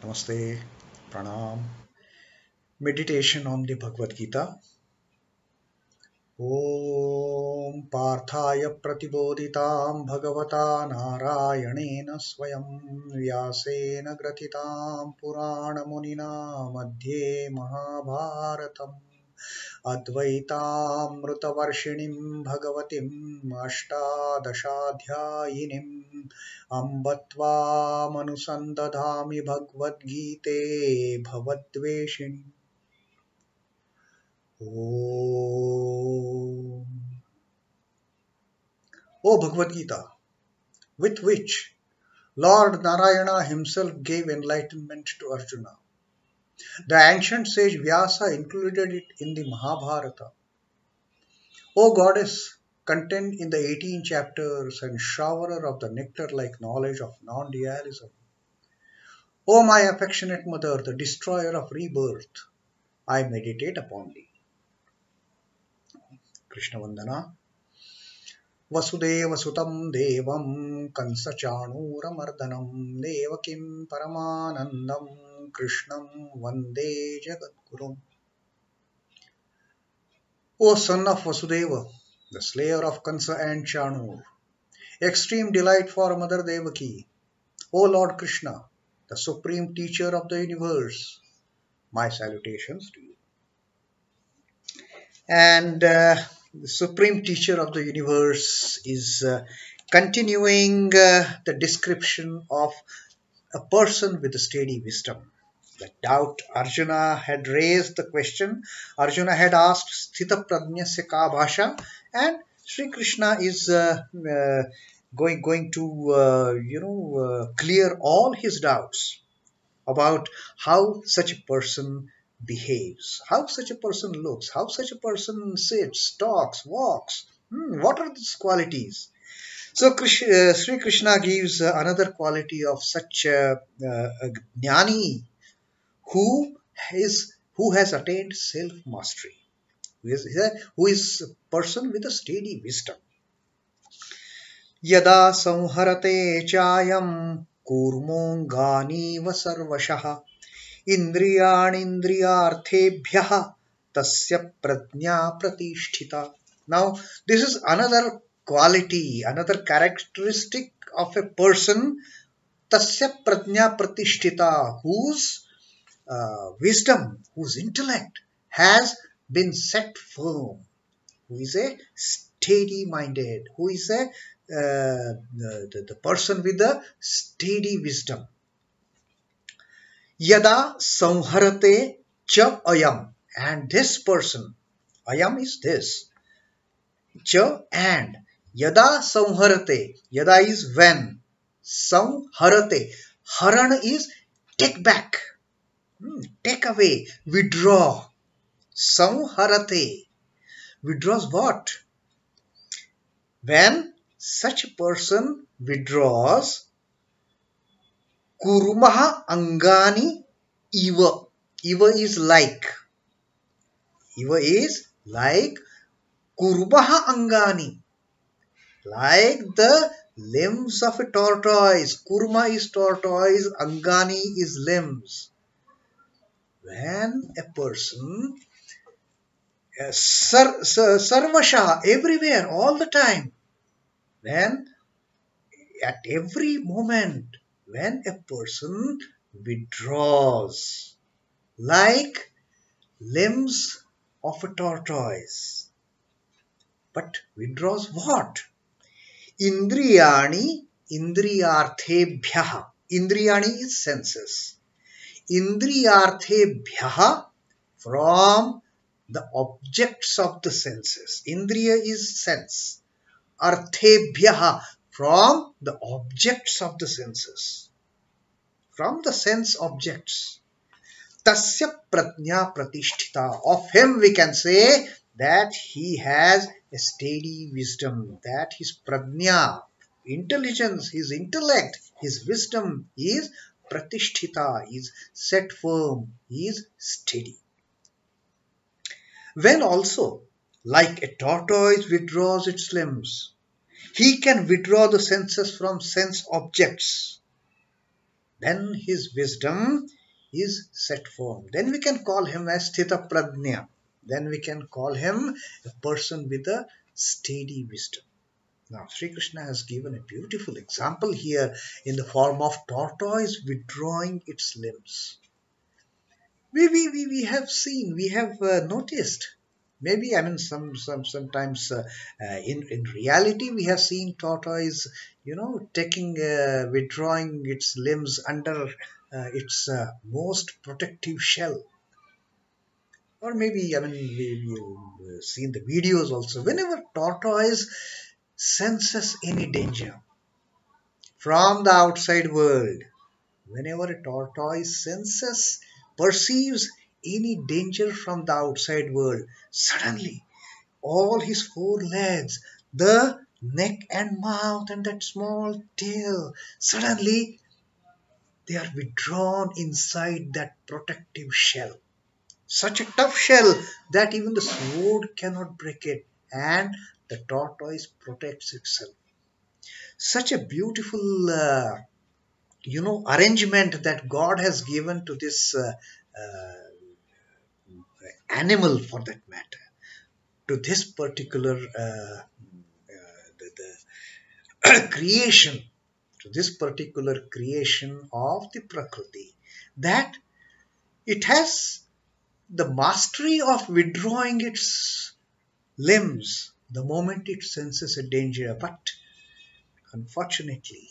Namaste, Pranam. Meditation on the Bhagavad Gita. Om Parthaya Pratibodhitam Bhagavata Narayanena Swayam Vyasena Gratitam Purana Munina Madhye Mahabharatam Advaitamrutavarshinim Bhagavatim Ashtadashadhyayinim Ambatvam Anusandadhami Bhagavad Gite Bhavadveshinim. O Bhagavad Gita, with which Lord Narayana himself gave enlightenment to Arjuna. The ancient sage Vyasa included it in the Mahabharata. O Goddess, contained in the 18 chapters and showerer of the nectar-like knowledge of non-dualism. O my affectionate mother, the destroyer of rebirth, I meditate upon thee. Krishna Vandana. Vasudeva Sutam Devam Kansa Chanuramardanam Devakim Paramanandam Krishnam Vande Jagadgurum. O son of Vasudeva, the slayer of Kansa and Chanur, extreme delight for Mother Devaki, O Lord Krishna, the supreme teacher of the universe, my salutations to you. And the supreme teacher of the universe is continuing the description of a person with a steady wisdom. The doubt Arjuna had raised the question. Arjuna had asked Sthita prajñasya ka bhasha, and Sri Krishna is going to clear all his doubts about how such a person behaves, how such a person looks, how such a person sits, talks, walks. What are these qualities? So Sri Krishna gives another quality of such a gnānī who has attained self-mastery, who is a person with a steady wisdom. Yadā sanharate chāyaṁ kūrmo ṅgānīva sarvaśhaḥ indriyāṇīndriyārthebhyas tasya prajñā pratiṣhṭhitā. Now, this is another quality, another characteristic of a person, tasya prajñā pratiṣhṭhitā, whose wisdom, whose intellect has been set firm, who is a steady-minded, who is the person with a steady wisdom. Yadā sanharate chāyaṁ, and this person, ayam is this, cha and, yadā sanharate, yada is when, sanharate, haran is take back, take away, withdraw, sanharate, withdraws what? When such a person withdraws, kūrmo ṅgānīva. Iva is like. Iva is like kūrmo ṅgānī. Like the limbs of a tortoise. Kūrma is tortoise, ṅgānī is limbs. When a person, sarvaśhaḥ, everywhere, all the time, when at every moment, when a person withdraws, like limbs of a tortoise, but withdraws what? Indriyāṇīndriyārthebhyas. Indriyāṇi is senses. Indriyārthebhyas, from the objects of the senses. Indriya is sense. Arthebhyas, from the objects of the senses. From the sense objects. Tasya prajñā pratiṣhṭhitā. Of him we can say that he has a steady wisdom, that his prajñā, intelligence, his intellect, his wisdom is pratiṣhṭhitā, is set firm, is steady. When also, like a tortoise withdraws its limbs, he can withdraw the senses from sense objects. then his wisdom is set firm. Then we can call him as sthita prajñā. Then we can call him a person with a steady wisdom. Now, Sri Krishna has given a beautiful example here in the form of tortoise withdrawing its limbs. We have seen, we have noticed. Maybe, I mean, sometimes in reality we have seen tortoise, withdrawing its limbs under its most protective shell. Or maybe, I mean, we've seen the videos also. Whenever tortoise senses any danger from the outside world, whenever a tortoise perceives any danger from the outside world, suddenly all his four legs, the neck and mouth and that small tail, suddenly they are withdrawn inside that protective shell. Such a tough shell that even the sword cannot break it, and the tortoise protects itself. Such a beautiful arrangement that God has given to this animal, for that matter, to this particular creation, to this particular creation of the Prakriti, that it has the mastery of withdrawing its limbs the moment it senses a danger. But unfortunately,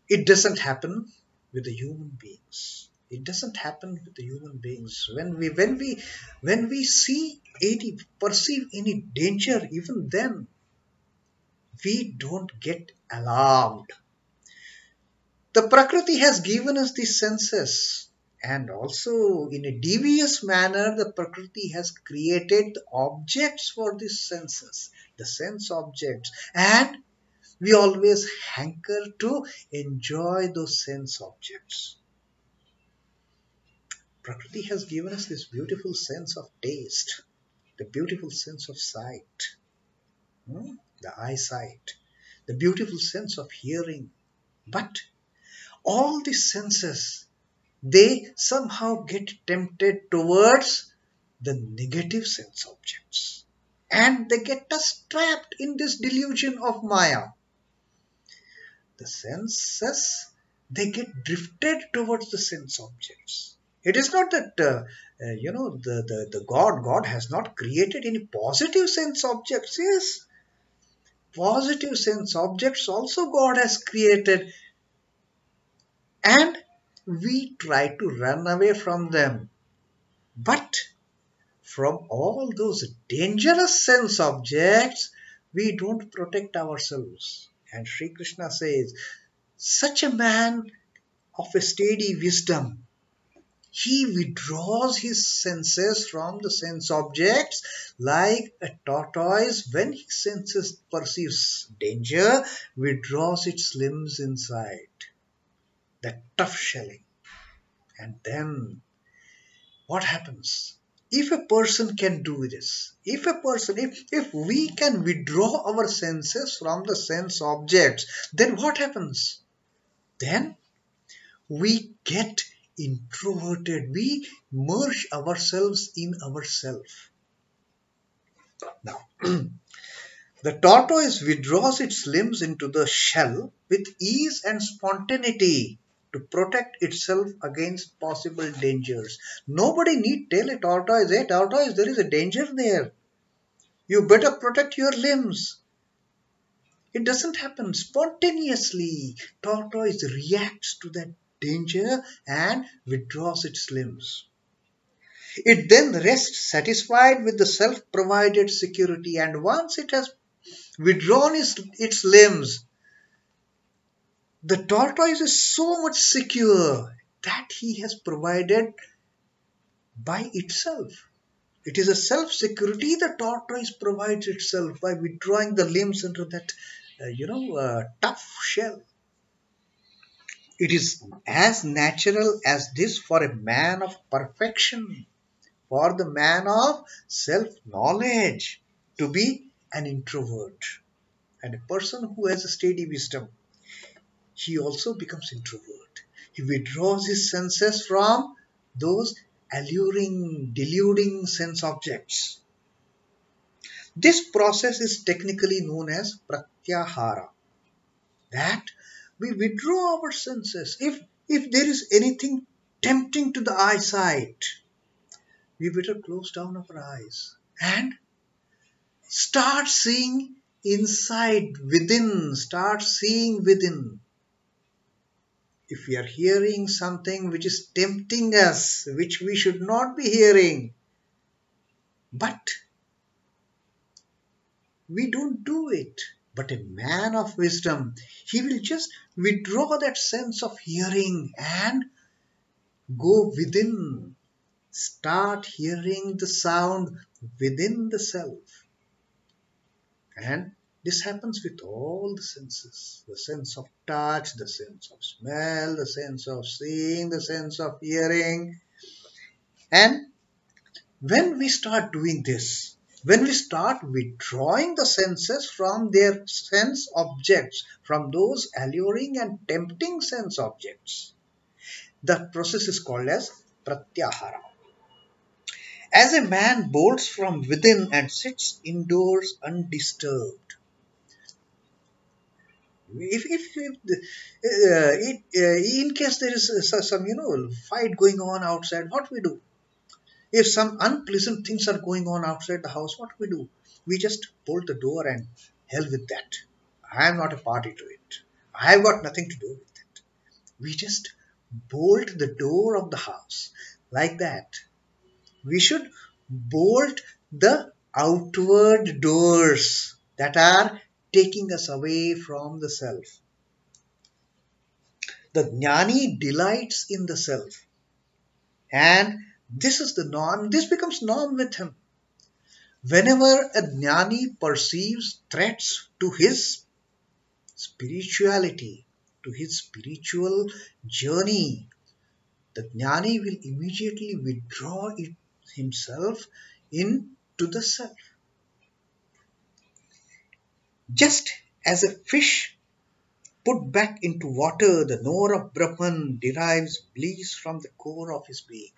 it doesn't happen with the human beings. It doesn't happen with the human beings. When we perceive any danger, even then we don't get alarmed. The Prakriti has given us these senses, and also in a devious manner the Prakriti has created the objects for these senses, the sense objects, and we always hanker to enjoy those sense objects. Prakriti has given us this beautiful sense of taste, the beautiful sense of sight, the eyesight, the beautiful sense of hearing. But all these senses, they somehow get tempted towards the negative sense objects, and they get us trapped in this delusion of Maya. The senses, they get drifted towards the sense objects. It is not that the God has not created any positive sense objects. Yes, positive sense objects also God has created, and we try to run away from them. But from all those dangerous sense objects, we don't protect ourselves. And Sri Krishna says, such a man of a steady wisdom, he withdraws his senses from the sense objects like a tortoise, when he perceives danger, withdraws its limbs inside that tough shelling. And then what happens? If a person can do this, if we can withdraw our senses from the sense objects, then what happens? Then we get introverted. We merge ourselves in ourselves. Now, the tortoise withdraws its limbs into the shell with ease and spontaneity to protect itself against possible dangers. Nobody need tell a tortoise, hey tortoise, there is a danger there. You better protect your limbs. It doesn't happen. Spontaneously, tortoise reacts to that danger and withdraws its limbs. It then rests satisfied with the self-provided security, and once it has withdrawn its limbs, the tortoise is so much secure that he has provided by itself. It is a self-security the tortoise provides itself by withdrawing the limbs into that tough shell. It is as natural as this for a man of perfection, for the man of self-knowledge, to be an introvert. And a person who has a steady wisdom, he also becomes introvert. He withdraws his senses from those alluring, deluding sense objects. This process is technically known as pratyahara. That we withdraw our senses. If there is anything tempting to the eyesight, we better close down our eyes and start seeing inside, within, start seeing within. If we are hearing something which is tempting us, which we should not be hearing, but we don't do it. But a man of wisdom, he will just withdraw that sense of hearing and go within. Start hearing the sound within the self. And this happens with all the senses. The sense of touch, the sense of smell, the sense of seeing, the sense of hearing. And when we start doing this, when we start withdrawing the senses from their sense objects, from those alluring and tempting sense objects, that process is called as pratyahara. As a man bolts from within and sits indoors undisturbed. In case there is some fight going on outside, what we do? If some unpleasant things are going on outside the house, what we do? We just bolt the door and hell with that. I am not a party to it. I have got nothing to do with it. We just bolt the door of the house like that. We should bolt the outward doors that are taking us away from the self. The jnani delights in the self, and this is the norm. This becomes norm with him. Whenever a jnani perceives threats to his spirituality, to his spiritual journey, the jnani will immediately withdraw himself into the self. Just as a fish put back into water, the knower of Brahman derives bliss from the core of his being.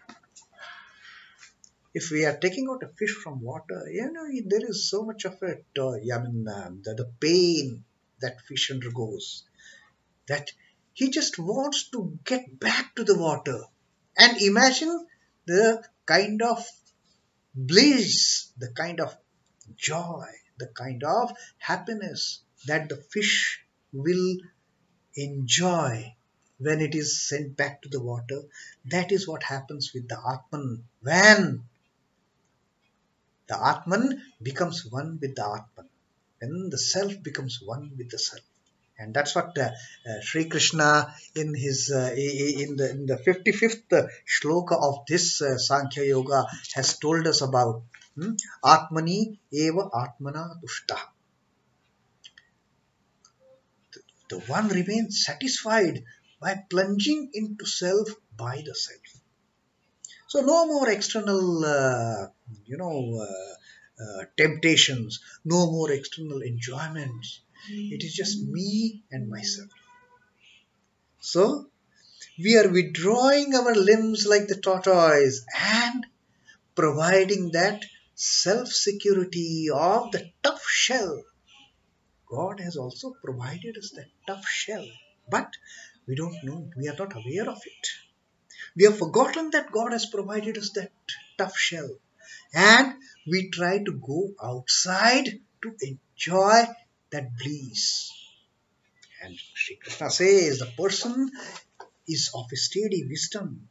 If we are taking out a fish from water, there is so much of it, the pain that fish undergoes, that he just wants to get back to the water. And imagine the kind of bliss, the kind of joy, the kind of happiness that the fish will enjoy when it is sent back to the water. That is what happens with the Atman. When the Atman becomes one with the Atman, when the self becomes one with the self. And that's what Sri Krishna in his in the 55th shloka of this Sankhya Yoga has told us about. Atmani eva atmana tushta. The one remains satisfied by plunging into self by the self. So no more external, temptations, no more external enjoyments. It is just me and myself. So we are withdrawing our limbs like the tortoise and providing that self-security of the tough shell. God has also provided us that tough shell, but we don't know it. We are not aware of it. We have forgotten that God has provided us that tough shell, and we try to go outside to enjoy that bliss. And Sri Krishna says the person is of a steady wisdom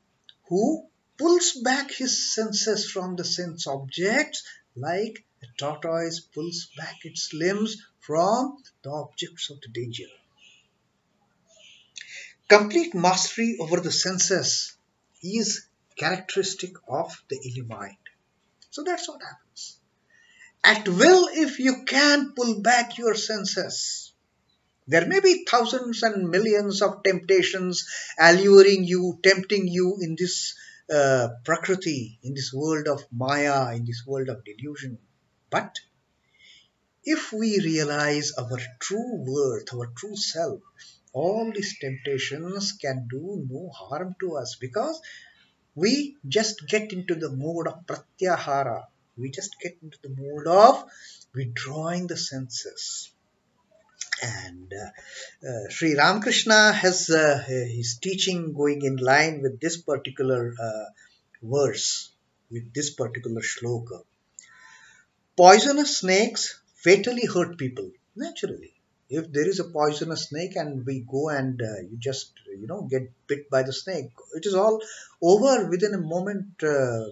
who pulls back his senses from the sense objects like a tortoise pulls back its limbs from the objects of the danger. Complete mastery over the senses is characteristic of the ill mind. So that's what happens. At will, if you can pull back your senses, there may be thousands and millions of temptations alluring you, tempting you in this prakriti, in this world of maya, in this world of delusion. But if we realize our true worth, our true self, all these temptations can do no harm to us, because we just get into the mode of pratyahara. We just get into the mode of withdrawing the senses. And Sri Ramakrishna has his teaching going in line with this particular verse, with this particular shloka. Poisonous snakes fatally hurt people naturally. If there is a poisonous snake and we go and you just get bit by the snake, it is all over within a moment,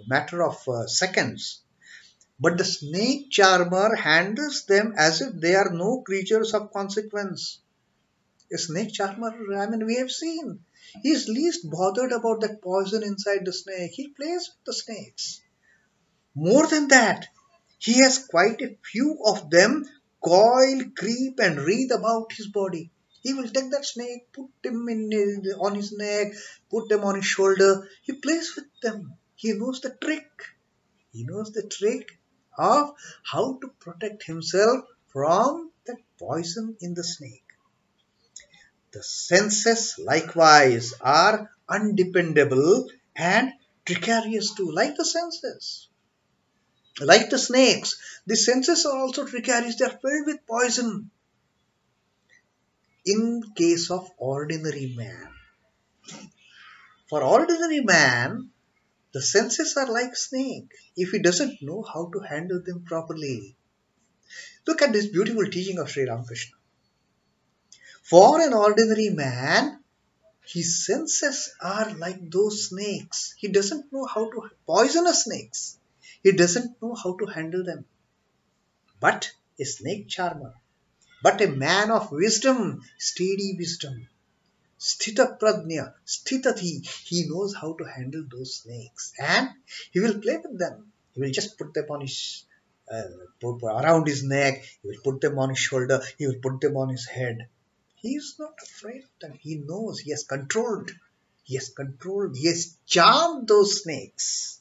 matter of seconds. But the snake charmer handles them as if they are no creatures of consequence. A snake charmer, I mean, we have seen, he is least bothered about that poison inside the snake. He plays with the snakes. More than that, he has quite a few of them coil, creep and wreathe about his body. He will take that snake, put him on his neck, put them on his shoulder. He plays with them. He knows the trick. He knows the trick of how to protect himself from that poison in the snake. The senses likewise are undependable and precarious too, like the senses. Like the snakes, the senses are also precarious. They are filled with poison. In case of ordinary man, for ordinary man, the senses are like snake if he doesn't know how to handle them properly. Look at this beautiful teaching of Sri Ramakrishna. For an ordinary man, his senses are like those snakes. He doesn't know how to poisonous snakes. He doesn't know how to handle them. But a snake charmer, but a man of wisdom, steady wisdom, sthita prajñā, sthitati, he knows how to handle those snakes, and he will play with them. He will just put them on his around his neck. He will put them on his shoulder. He will put them on his head. He is not afraid of them. He knows. He has controlled. He has controlled. He has charmed those snakes.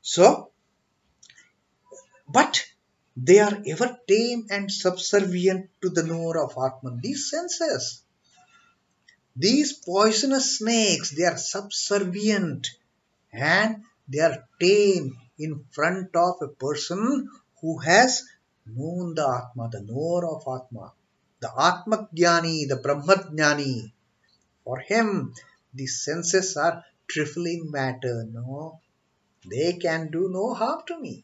So, but they are ever tame and subservient to the knower of Atman. These senses, these poisonous snakes, they are subservient and they are tame in front of a person who has known the Atma, the knower of Atma, the Atma-jnani, the Brahma-jnani. For him, these senses are trifling matter. No, they can do no harm to me.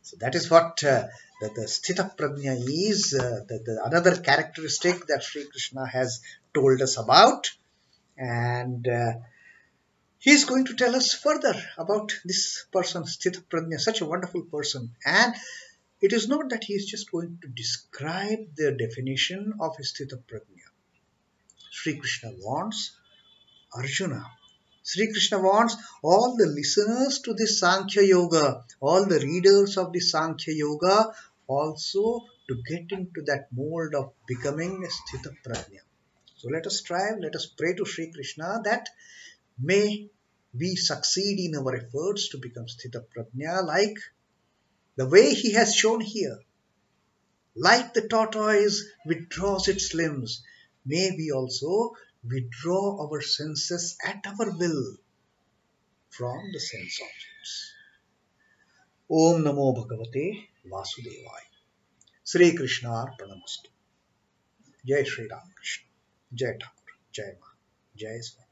So that is what the sthita prajñā is, the another characteristic that Sri Krishna has told us about. And he is going to tell us further about this person, sthita prajñā, such a wonderful person. And it is not that he is just going to describe the definition of sthita prajñā. Sri Krishna wants Arjuna. Sri Krishna wants all the listeners to this Sankhya Yoga, all the readers of the Sankhya Yoga also to get into that mold of becoming a sthita prajñā. So let us strive, let us pray to Sri Krishna that may we succeed in our efforts to become sthita prajñā like the way he has shown here. Like the tortoise withdraws its limbs, may we also withdraw our senses at our will from the sense objects. Om Namo Bhagavate Vasudevaya. Sri Krishna Arpanamastu. Jai Sri Ramakrishna. Jai Thakur. Jai Ma. Jai Swami.